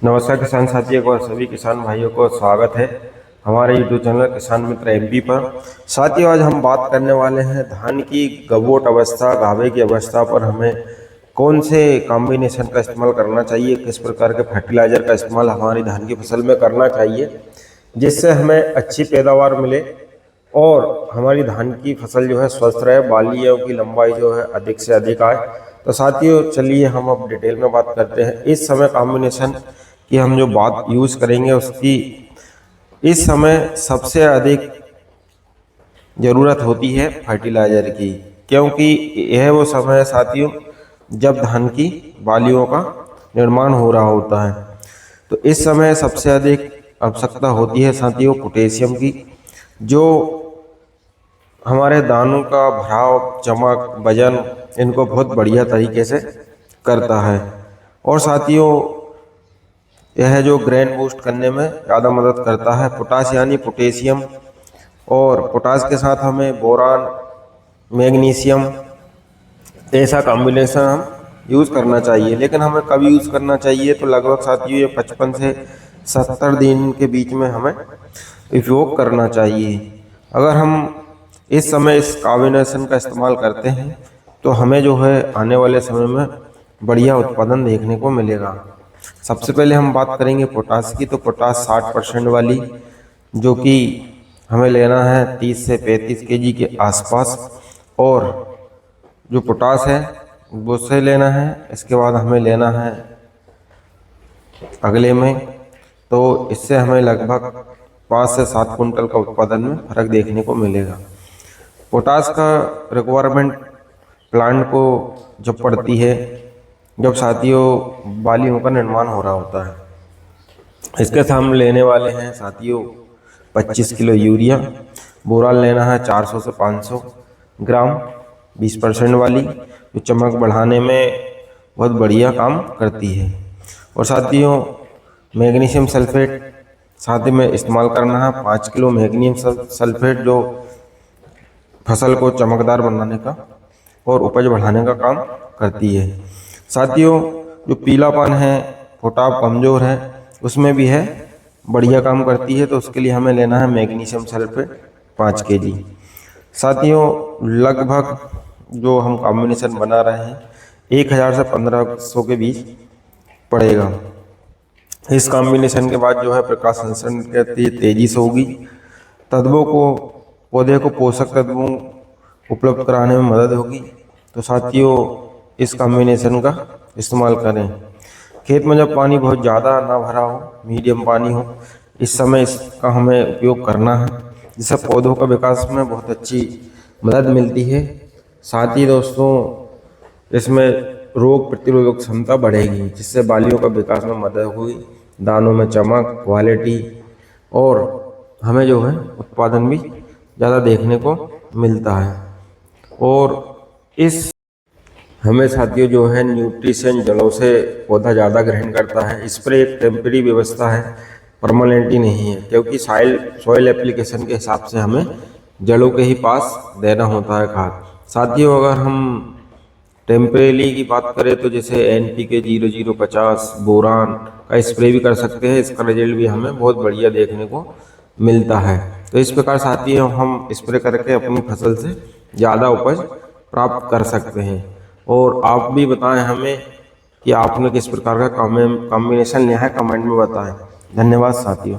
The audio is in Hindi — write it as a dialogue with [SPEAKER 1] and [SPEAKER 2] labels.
[SPEAKER 1] नमस्कार किसान साथियों को और सभी किसान भाइयों को स्वागत है हमारे यूट्यूब चैनल किसान मित्र एमपी पर। साथियों, आज हम बात करने वाले हैं धान की गबोट अवस्था, गाभे की अवस्था पर हमें कौन से कॉम्बिनेशन का इस्तेमाल करना चाहिए, किस प्रकार के फर्टिलाइजर का इस्तेमाल हमारी धान की फसल में करना चाहिए जिससे हमें अच्छी पैदावार मिले और हमारी धान की फसल जो है स्वस्थ रहे, बालियों की लंबाई जो है अधिक से अधिक आए। तो साथियों चलिए हम अब डिटेल में बात करते हैं। इस समय कॉम्बिनेशन की हम जो बात यूज़ करेंगे उसकी इस समय सबसे अधिक ज़रूरत होती है फर्टिलाइजर की, क्योंकि यह वो समय है साथियों जब धान की बालियों का निर्माण हो रहा होता है। तो इस समय सबसे अधिक आवश्यकता होती है साथियों पोटेशियम की, जो हमारे दानों का भराव, चमक, वजन इनको बहुत बढ़िया तरीके से करता है। और साथियों यह जो ग्रेन बूस्ट करने में ज़्यादा मदद करता है। पोटाश यानी पोटेशियम, और पोटाश के साथ हमें बोरान, मैग्नीशियम ऐसा कॉम्बिनेशन हम यूज़ करना चाहिए। लेकिन हमें कब यूज़ करना चाहिए, तो लगभग साथियों ये 55 से 70 दिन के बीच में हमें उपयोग करना चाहिए। अगर हम इस समय इस कॉम्बिनेशन का इस्तेमाल करते हैं तो हमें जो है आने वाले समय में बढ़िया उत्पादन देखने को मिलेगा। सबसे पहले हम बात करेंगे पोटाश की। तो पोटाश 60% वाली जो कि हमें लेना है 30 से 35 केजी के आसपास, और जो पोटाश है वो से लेना है। इसके बाद हमें लेना है अगले में, तो इससे हमें लगभग 5 से 7 कुंटल का उत्पादन में फर्क देखने को मिलेगा। पोटाश का रिक्वायरमेंट प्लांट को जब पड़ती है जब साथियों बालियों का निर्माण हो रहा होता है। इसके साथ हम लेने वाले हैं साथियों 25 किलो यूरिया। बोरान लेना है 400 से 500 ग्राम 20% वाली, जो चमक बढ़ाने में बहुत बढ़िया काम करती है। और साथियों मैग्नीशियम सल्फेट साथ में इस्तेमाल करना है 5 किलो मैग्नीशियम सल्फेट, जो फसल को चमकदार बनाने का और उपज बढ़ाने का काम करती है। साथियों जो पीलापन है, पोटाश कमज़ोर है, उसमें भी है बढ़िया काम करती है। तो उसके लिए हमें लेना है मैग्नीशियम सल्फेट 5 केजी। साथियों लगभग जो हम कॉम्बिनेशन बना रहे हैं 1000 से 1500 के बीच पड़ेगा। इस कॉम्बिनेशन के बाद जो है प्रकाश संश्लेषण तेजी से होगी, तत्वों को पौधे को पोषक तत्वों उपलब्ध कराने में मदद होगी। तो साथियों इस कॉम्बिनेशन का इस्तेमाल करें। खेत में जब पानी बहुत ज़्यादा ना भरा हो, मीडियम पानी हो, इस समय इसका हमें उपयोग करना है, जिससे पौधों का विकास में बहुत अच्छी मदद मिलती है। साथ ही दोस्तों इसमें रोग प्रतिरोधक क्षमता बढ़ेगी, जिससे बालियों का विकास में मदद होगी, दानों में चमक, क्वालिटी और हमें जो है उत्पादन भी ज़्यादा देखने को मिलता है। और इस हमें साथियों जो है न्यूट्रिशन जड़ों से पौधा ज़्यादा ग्रहण करता है। स्प्रे एक टेम्परेरी व्यवस्था है, परमानेंटली नहीं है, क्योंकि सॉइल एप्लीकेशन के हिसाब से हमें जड़ों के ही पास देना होता है खाद। साथियों अगर हम टेम्परेरी की बात करें तो जैसे NPK 0050 बोरान का स्प्रे भी कर सकते हैं। इसका रिजल्ट भी हमें बहुत बढ़िया देखने को मिलता है। तो इस प्रकार साथियों हम स्प्रे करके अपनी फसल से ज़्यादा उपज प्राप्त कर सकते हैं। और आप भी बताएं हमें कि आपने किस प्रकार का कॉम्बिनेशन लिया है, कमेंट में बताएं। धन्यवाद साथियों।